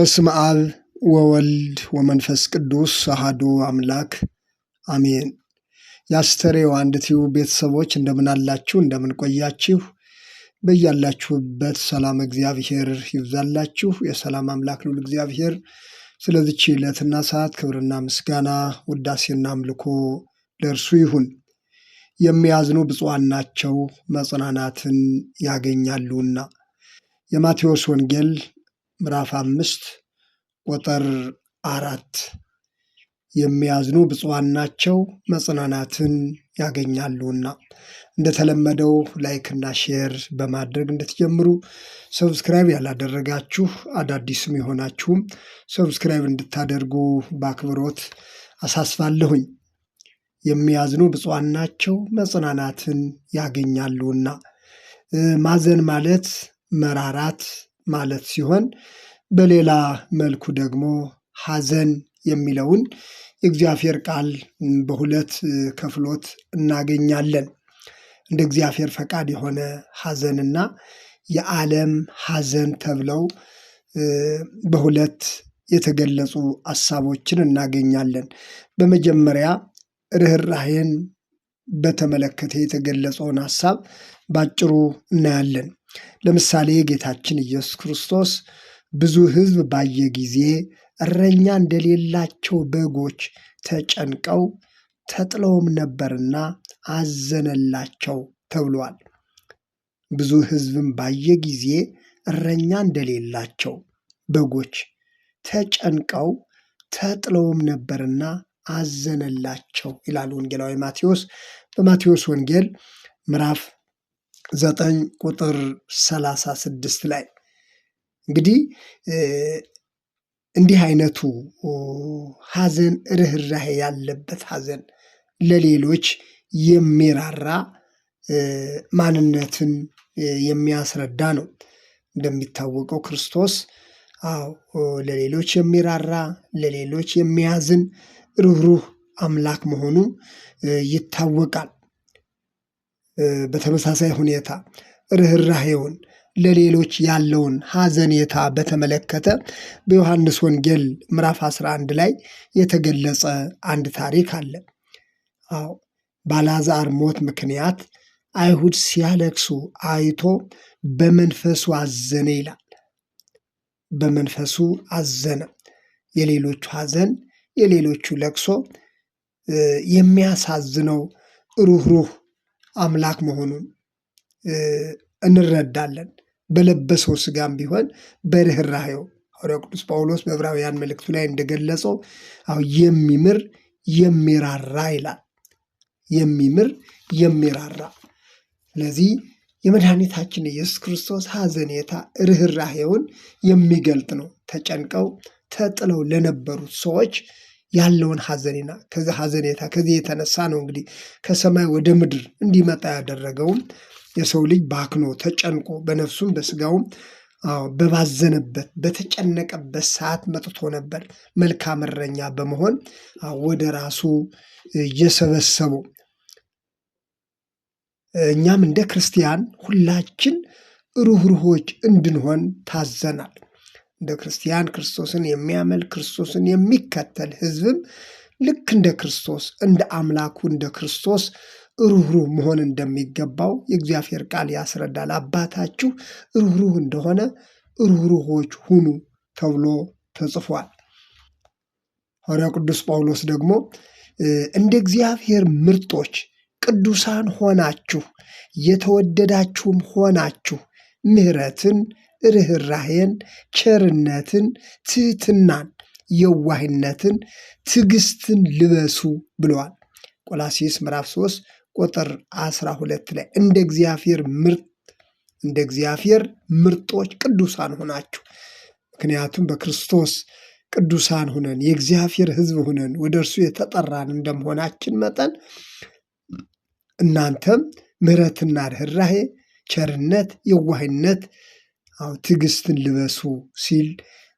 በስመ አብ ወወልድ ወመንፈስ ቅዱስ አሐዱ አምላክ አሜን። የአስተርእዮ አንድ ቲዩብ ቤተሰቦች እንደምን አላችሁ? እንደምን ቆያችሁ? በያላችሁበት ሰላም እግዚአብሔር ይብዛላችሁ። የሰላም አምላክ ልዑል እግዚአብሔር ስለዚች ዕለትና ሰዓት ክብርና ምስጋና ውዳሴና አምልኮ ለእርሱ ይሁን። የሚያዝኑ ብፁዓን ናቸው መጽናናትን ያገኛሉና። የማቴዎስ ወንጌል ምዕራፍ 5 ቁጥር 4 የሚያዝኑ ብፁዓን ናቸው መጽናናትን ያገኛሉና። እንደተለመደው ላይክና ሼር በማድረግ እንድትጀምሩ፣ ሰብስክራይብ ያላደረጋችሁ አዳዲስም የሆናችሁም ሰብስክራይብ እንድታደርጉ በአክብሮት አሳስባለሁኝ። የሚያዝኑ ብፁዓን ናቸው መጽናናትን ያገኛሉና። ማዘን ማለት መራራት ማለት ሲሆን በሌላ መልኩ ደግሞ ሐዘን የሚለውን የእግዚአብሔር ቃል በሁለት ከፍሎት እናገኛለን። እንደ እግዚአብሔር ፈቃድ የሆነ ሐዘንና የዓለም ሐዘን ተብለው በሁለት የተገለጹ ሐሳቦችን እናገኛለን። በመጀመሪያ ርኅራኄን በተመለከተ የተገለጸውን ሐሳብ ባጭሩ እናያለን። ለምሳሌ ጌታችን ኢየሱስ ክርስቶስ ብዙ ሕዝብ ባየ ጊዜ እረኛ እንደሌላቸው በጎች ተጨንቀው ተጥለውም ነበርና አዘነላቸው ተብሏል። ብዙ ሕዝብም ባየ ጊዜ እረኛ እንደሌላቸው በጎች ተጨንቀው ተጥለውም ነበርና አዘነላቸው ይላል ወንጌላዊ ማቴዎስ በማቴዎስ ወንጌል ምዕራፍ 9 ቁጥር 36 ላይ። እንግዲህ እንዲህ አይነቱ ሐዘን ርኅራኄ ያለበት ሐዘን ለሌሎች የሚራራ ማንነትን የሚያስረዳ ነው። እንደሚታወቀው ክርስቶስ ለሌሎች የሚራራ ለሌሎች የሚያዝን ርኅሩህ አምላክ መሆኑ ይታወቃል። በተመሳሳይ ሁኔታ ርኅራኄውን ለሌሎች ያለውን ሐዘኔታ በተመለከተ በዮሐንስ ወንጌል ምዕራፍ 11 ላይ የተገለጸ አንድ ታሪክ አለ። በአልዓዛር ሞት ምክንያት አይሁድ ሲያለቅሱ አይቶ በመንፈሱ አዘነ ይላል። በመንፈሱ አዘነ። የሌሎቹ ሐዘን የሌሎቹ ለቅሶ የሚያሳዝነው ርኅሩህ አምላክ መሆኑን እንረዳለን። በለበሰው ሥጋም ቢሆን በርኅራኄው ሐዋርያው ቅዱስ ጳውሎስ በዕብራውያን መልእክቱ ላይ እንደገለጸው የሚምር የሚራራ ይላል። የሚምር የሚራራ። ስለዚህ የመድኃኒታችን ኢየሱስ ክርስቶስ ሐዘኔታ ርኅራኄውን የሚገልጥ ነው። ተጨንቀው ተጥለው ለነበሩት ሰዎች ያለውን ሐዘኔታ ከዚህ የተነሳ ነው እንግዲህ ከሰማይ ወደ ምድር እንዲመጣ ያደረገውም የሰው ልጅ ባክኖ ተጨንቆ በነፍሱም በሥጋውም በባዘነበት በተጨነቀበት ሰዓት መጥቶ ነበር መልካም እረኛ በመሆን ወደ ራሱ የሰበሰበው። እኛም እንደ ክርስቲያን ሁላችን ርኅሩኆች እንድንሆን ታዘናል። እንደ ክርስቲያን ክርስቶስን የሚያመልክ ክርስቶስን የሚከተል ሕዝብም ልክ እንደ ክርስቶስ እንደ አምላኩ እንደ ክርስቶስ ርኅሩህ መሆን እንደሚገባው የእግዚአብሔር ቃል ያስረዳል። አባታችሁ ርኅሩህ እንደሆነ ርኅሩኆች ሁኑ ተብሎ ተጽፏል። ሐዋርያው ቅዱስ ጳውሎስ ደግሞ እንደ እግዚአብሔር ምርጦች ቅዱሳን ሆናችሁ የተወደዳችሁም ሆናችሁ ምሕረትን፣ ርኅራኄን፣ ቸርነትን፣ ትሕትናን፣ የዋህነትን፣ ትዕግስትን ልበሱ ብለዋል። ቆላስይስ ምዕራፍ 3 ቁጥር 12 ላይ እንደ እግዚአብሔር ምርጦች ቅዱሳን ሆናችሁ። ምክንያቱም በክርስቶስ ቅዱሳን ሁነን የእግዚአብሔር ሕዝብ ሁነን ወደ እርሱ የተጠራን እንደመሆናችን መጠን እናንተም ምሕረትና ርኅራኄ፣ ቸርነት፣ የዋህነት፣ ትዕግስትን ልበሱ ሲል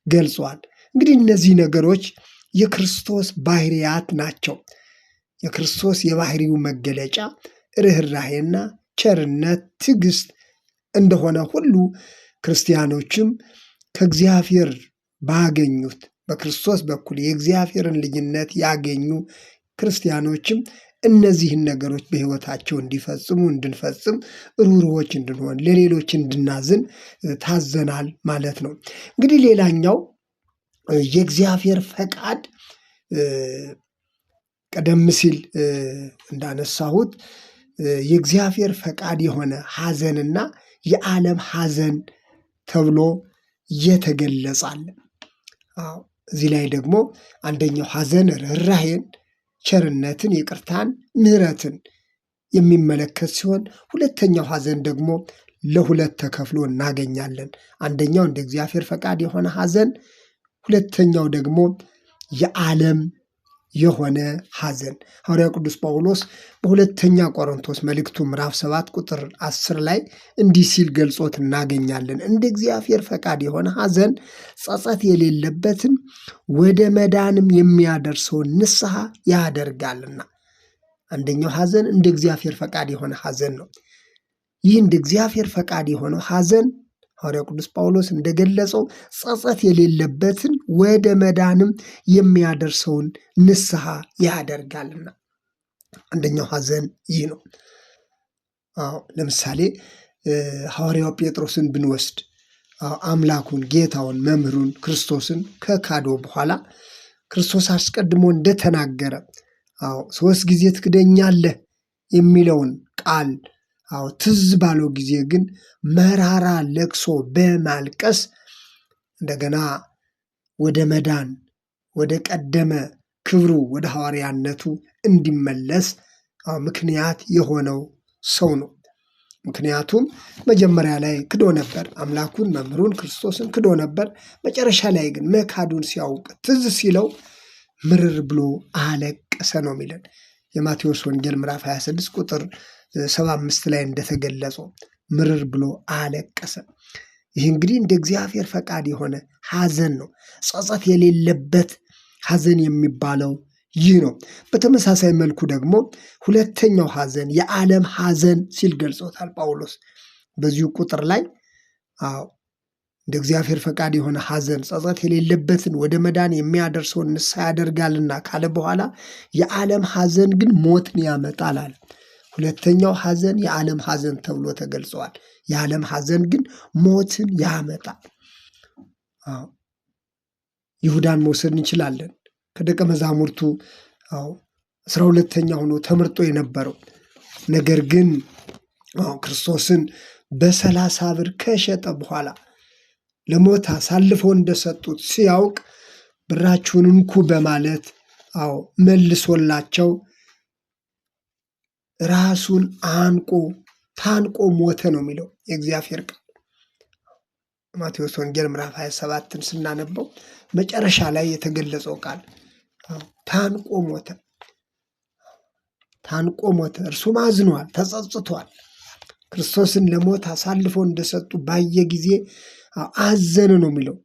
ገልጿል። እንግዲህ እነዚህ ነገሮች የክርስቶስ ባህሪያት ናቸው። የክርስቶስ የባህሪው መገለጫ ርኅራኄና ቸርነት፣ ትዕግስት እንደሆነ ሁሉ ክርስቲያኖችም ከእግዚአብሔር ባገኙት በክርስቶስ በኩል የእግዚአብሔርን ልጅነት ያገኙ ክርስቲያኖችም እነዚህን ነገሮች በሕይወታቸው እንዲፈጽሙ እንድንፈጽም ርኅሩኆች እንድንሆን ለሌሎች እንድናዝን ታዘናል ማለት ነው። እንግዲህ ሌላኛው የእግዚአብሔር ፈቃድ ቀደም ሲል እንዳነሳሁት የእግዚአብሔር ፈቃድ የሆነ ሐዘንና የዓለም ሐዘን ተብሎ የተገለጻል። እዚህ ላይ ደግሞ አንደኛው ሐዘን ርኅራኄን፣ ቸርነትን፣ ይቅርታን፣ ምሕረትን የሚመለከት ሲሆን ሁለተኛው ሐዘን ደግሞ ለሁለት ተከፍሎ እናገኛለን። አንደኛው እንደ እግዚአብሔር ፈቃድ የሆነ ሐዘን፣ ሁለተኛው ደግሞ የዓለም የሆነ ሐዘን። ሐዋርያው ቅዱስ ጳውሎስ በሁለተኛ ቆሮንቶስ መልእክቱ ምዕራፍ 7 ቁጥር 10 ላይ እንዲህ ሲል ገልጾት እናገኛለን። እንደ እግዚአብሔር ፈቃድ የሆነ ሐዘን ጸጸት የሌለበትን ወደ መዳንም የሚያደርሰውን ንስሐ ያደርጋልና። አንደኛው ሐዘን እንደ እግዚአብሔር ፈቃድ የሆነ ሐዘን ነው። ይህ እንደ እግዚአብሔር ፈቃድ የሆነው ሐዘን ሐዋርያው ቅዱስ ጳውሎስ እንደገለጸው ጸጸት የሌለበትን ወደ መዳንም የሚያደርሰውን ንስሐ ያደርጋልና። አንደኛው ሐዘን ይህ ነው። ለምሳሌ ሐዋርያው ጴጥሮስን ብንወስድ አምላኩን፣ ጌታውን፣ መምህሩን ክርስቶስን ከካዶ በኋላ ክርስቶስ አስቀድሞ እንደተናገረ 3 ጊዜ ትክደኛለህ የሚለውን ቃል ትዝ ባለው ጊዜ ግን መራራ ለቅሶ በማልቀስ እንደገና ወደ መዳን ወደ ቀደመ ክብሩ ወደ ሐዋርያነቱ እንዲመለስ ምክንያት የሆነው ሰው ነው። ምክንያቱም መጀመሪያ ላይ ክዶ ነበር፣ አምላኩን፣ መምህሩን ክርስቶስን ክዶ ነበር። መጨረሻ ላይ ግን መካዱን ሲያውቅ ትዝ ሲለው ምርር ብሎ አለቀሰ ነው የሚለን የማቴዎስ ወንጌል ምዕራፍ 26 ቁጥር 75 ላይ እንደተገለጸው ምርር ብሎ አለቀሰ። ይህ እንግዲህ እንደ እግዚአብሔር ፈቃድ የሆነ ሐዘን ነው። ጸጸት የሌለበት ሐዘን የሚባለው ይህ ነው። በተመሳሳይ መልኩ ደግሞ ሁለተኛው ሐዘን የዓለም ሐዘን ሲል ገልጾታል ጳውሎስ በዚሁ ቁጥር ላይ። እንደ እግዚአብሔር ፈቃድ የሆነ ሐዘን ጸጸት የሌለበትን ወደ መዳን የሚያደርሰውን ንስሐ ያደርጋልና ካለ በኋላ የዓለም ሐዘን ግን ሞትን ያመጣል አለ። ሁለተኛው ሐዘን የዓለም ሐዘን ተብሎ ተገልጸዋል። የዓለም ሐዘን ግን ሞትን ያመጣል። ይሁዳን መውሰድ እንችላለን። ከደቀ መዛሙርቱ 12ኛ ሆኖ ተመርጦ የነበረው ነገር ግን ክርስቶስን በ30 ብር ከሸጠ በኋላ ለሞት አሳልፈው እንደሰጡት ሲያውቅ ብራችሁን እንኩ በማለት መልሶላቸው ራሱን ታንቆ ሞተ ነው የሚለው የእግዚአብሔር ቃል። ማቴዎስ ወንጌል ምዕራፍ 27ን ስናነበው መጨረሻ ላይ የተገለጸው ቃል ታንቆ ሞተ። እርሱም አዝኗል፣ ተጸጽቷል። ክርስቶስን ለሞት አሳልፈው እንደሰጡ ባየ ጊዜ አዘነ ነው የሚለው።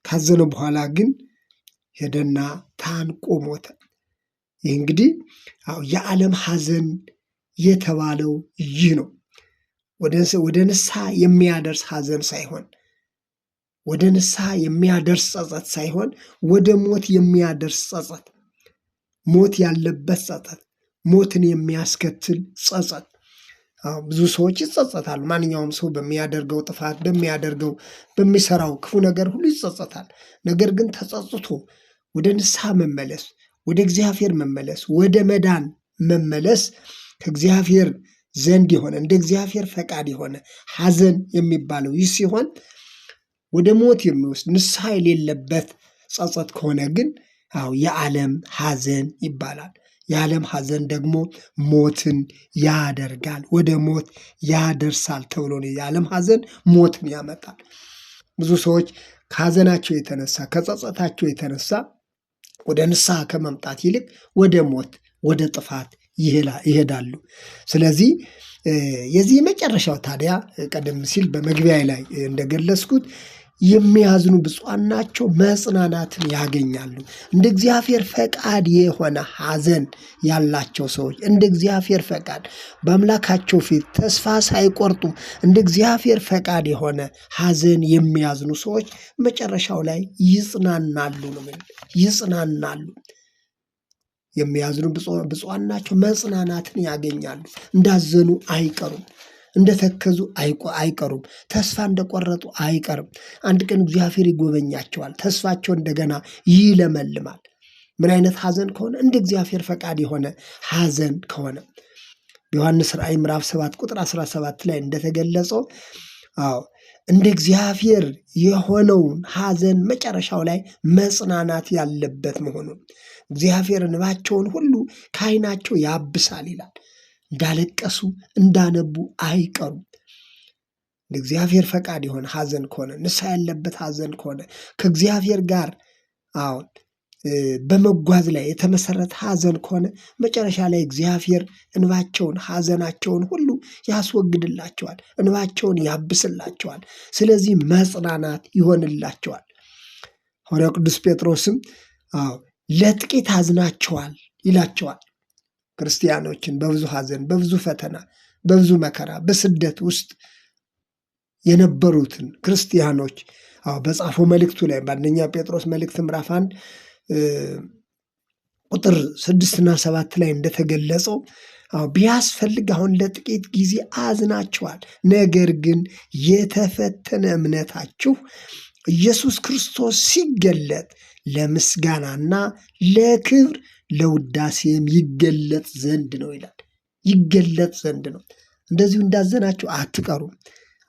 ካዘነ በኋላ ግን ሄደና ታንቆ ሞተ። ይህ እንግዲህ የዓለም ሐዘን የተባለው ይህ ነው። ወደ ንስሐ የሚያደርስ ሐዘን ሳይሆን፣ ወደ ንስሐ የሚያደርስ ጸጸት ሳይሆን ወደ ሞት የሚያደርስ ጸጸት፣ ሞት ያለበት ጸጸት፣ ሞትን የሚያስከትል ጸጸት። ብዙ ሰዎች ይጸጸታሉ። ማንኛውም ሰው በሚያደርገው ጥፋት፣ በሚሰራው ክፉ ነገር ሁሉ ይጸጸታል። ነገር ግን ተጸጽቶ ወደ ንስሐ መመለስ፣ ወደ እግዚአብሔር መመለስ፣ ወደ መዳን መመለስ ከእግዚአብሔር ዘንድ የሆነ እንደ እግዚአብሔር ፈቃድ የሆነ ሐዘን የሚባለው ይህ ሲሆን፣ ወደ ሞት የሚወስድ ንስሐ የሌለበት ጸጸት ከሆነ ግን የዓለም ሐዘን ይባላል። የዓለም ሐዘን ደግሞ ሞትን ያደርጋል፣ ወደ ሞት ያደርሳል ተብሎ ነው። የዓለም ሐዘን ሞትን ያመጣል። ብዙ ሰዎች ከሐዘናቸው የተነሳ ከጸጸታቸው የተነሳ ወደ ንስሐ ከመምጣት ይልቅ ወደ ሞት፣ ወደ ጥፋት ይሄዳሉ። ስለዚህ የዚህ መጨረሻው ታዲያ ቀደም ሲል በመግቢያ ላይ እንደገለጽኩት የሚያዝኑ ብፁዓን ናቸው መጽናናትን ያገኛሉ። እንደ እግዚአብሔር ፈቃድ የሆነ ሐዘን ያላቸው ሰዎች እንደ እግዚአብሔር ፈቃድ በአምላካቸው ፊት ተስፋ ሳይቆርጡ እንደ እግዚአብሔር ፈቃድ የሆነ ሐዘን የሚያዝኑ ሰዎች መጨረሻው ላይ ይጽናናሉ ነው። ይጽናናሉ። የሚያዝኑ ብፁዓን ናቸው መጽናናትን ያገኛሉ። እንዳዘኑ አይቀሩም። እንደተከዙ አይቀሩም። ተስፋ እንደቆረጡ አይቀርም። አንድ ቀን እግዚአብሔር ይጎበኛቸዋል። ተስፋቸው እንደገና ይለመልማል። ምን አይነት ሐዘን ከሆነ? እንደ እግዚአብሔር ፈቃድ የሆነ ሐዘን ከሆነ በዮሐንስ ራእይ ምዕራፍ 7 ቁጥር 17 ላይ እንደተገለጸው እንደ እግዚአብሔር የሆነውን ሐዘን መጨረሻው ላይ መጽናናት ያለበት መሆኑን እግዚአብሔር እንባቸውን ሁሉ ከዓይናቸው ያብሳል ይላል። እንዳለቀሱ እንዳነቡ አይቀሩም። ለእግዚአብሔር ፈቃድ የሆነ ሐዘን ከሆነ ንስሐ ያለበት ሐዘን ከሆነ ከእግዚአብሔር ጋር በመጓዝ ላይ የተመሰረተ ሐዘን ከሆነ መጨረሻ ላይ እግዚአብሔር እንባቸውን ሐዘናቸውን ሁሉ ያስወግድላቸዋል፣ እንባቸውን ያብስላቸዋል። ስለዚህ መጽናናት ይሆንላቸዋል። ሐዋርያው ቅዱስ ጴጥሮስም ለጥቂት አዝናቸዋል ይላቸዋል። ክርስቲያኖችን በብዙ ሐዘን፣ በብዙ ፈተና፣ በብዙ መከራ፣ በስደት ውስጥ የነበሩትን ክርስቲያኖች በጻፈው መልእክቱ ላይ በአንደኛ ጴጥሮስ መልእክት ምዕራፍ 1 ቁጥር 6 እና 7 ላይ እንደተገለጸው ቢያስፈልግ አሁን ለጥቂት ጊዜ አዝናቸዋል፣ ነገር ግን የተፈተነ እምነታችሁ ኢየሱስ ክርስቶስ ሲገለጥ ለምስጋናና ለክብር ለውዳሴም ይገለጥ ዘንድ ነው ይላል። ይገለጥ ዘንድ ነው። እንደዚሁ እንዳዘናችሁ አትቀሩም።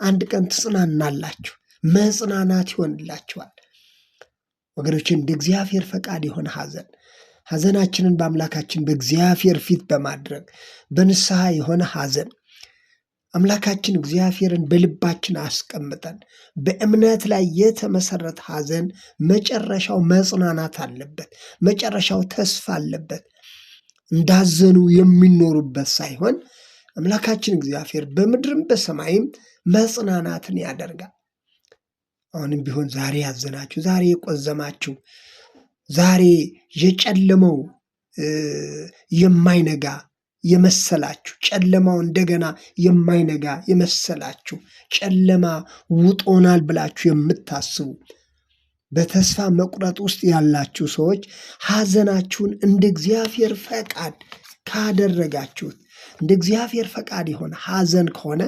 አንድ ቀን ትጽናናላችሁ፣ መጽናናት ይሆንላችኋል። ወገኖችን እንደ እግዚአብሔር ፈቃድ የሆነ ሐዘናችንን በአምላካችን በእግዚአብሔር ፊት በማድረግ በንስሐ የሆነ ሐዘን አምላካችን እግዚአብሔርን በልባችን አስቀምጠን በእምነት ላይ የተመሰረተ ሐዘን መጨረሻው መጽናናት አለበት። መጨረሻው ተስፋ አለበት። እንዳዘኑ የሚኖሩበት ሳይሆን አምላካችን እግዚአብሔር በምድርም በሰማይም መጽናናትን ያደርጋል። አሁንም ቢሆን ዛሬ ያዘናችሁ፣ ዛሬ የቆዘማችሁ፣ ዛሬ የጨለመው የማይነጋ የመሰላችሁ፣ ጨለማው እንደገና የማይነጋ የመሰላችሁ፣ ጨለማ ውጦናል ብላችሁ የምታስቡ በተስፋ መቁረጥ ውስጥ ያላችሁ ሰዎች ሐዘናችሁን እንደ እግዚአብሔር ፈቃድ ካደረጋችሁት፣ እንደ እግዚአብሔር ፈቃድ የሆነ ሐዘን ከሆነ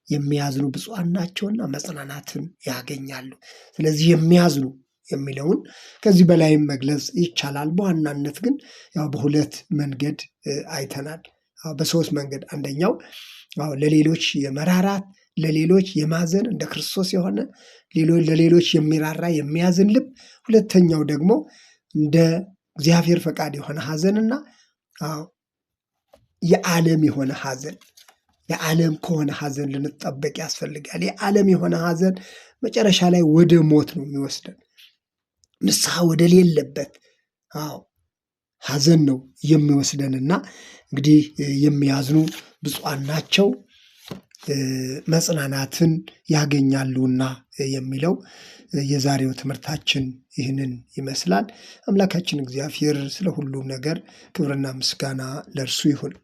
የሚያዝኑ ብፁዓን ናቸውና መጽናናትን ያገኛሉ። ስለዚህ የሚያዝኑ የሚለውን ከዚህ በላይም መግለጽ ይቻላል። በዋናነት ግን በሁለት መንገድ አይተናል። በሶስት መንገድ፣ አንደኛው ለሌሎች የመራራት ለሌሎች የማዘን እንደ ክርስቶስ የሆነ ለሌሎች የሚራራ የሚያዝን ልብ፣ ሁለተኛው ደግሞ እንደ እግዚአብሔር ፈቃድ የሆነ ሐዘንና የዓለም የሆነ ሐዘን። የዓለም ከሆነ ሐዘን ልንጠበቅ ያስፈልጋል። የዓለም የሆነ ሐዘን መጨረሻ ላይ ወደ ሞት ነው የሚወስደን። ንስሐ ወደ ሌለበት ሐዘን ነው የሚወስደንና እንግዲህ የሚያዝኑ ብፁዓን ናቸው መጽናናትን ያገኛሉና የሚለው የዛሬው ትምህርታችን ይህንን ይመስላል። አምላካችን እግዚአብሔር ስለ ሁሉም ነገር ክብርና ምስጋና ለእርሱ ይሁን።